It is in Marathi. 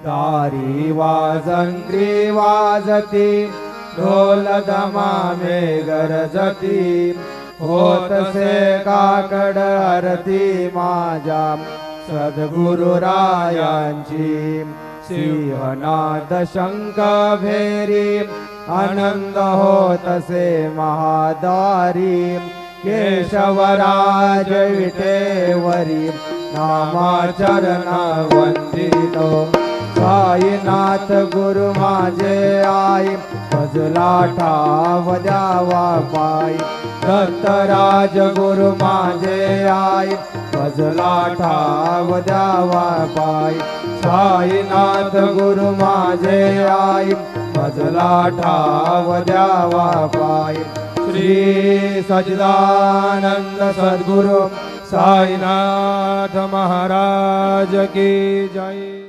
तारी वाजंत्री वाजती ढोल दमामे गरजती होतसे काकड आरती माझ्या सद्गुरुरायांची सिंहनाद शंख भेरी आनंद होतसे महादारी केशवराज विटेवरी नामाचरण वंदितो साईनाथ गुरु माझे आई भजला ठाव द्यावा पायी दत्तराज गुरु माझे आई भजला ठाव द्यावा पायी साईनाथ गुरु माझे आई भजला ठाव द्यावा पायी श्री सच्चिदानंद सद्गुरु साईनाथ महाराज की जय।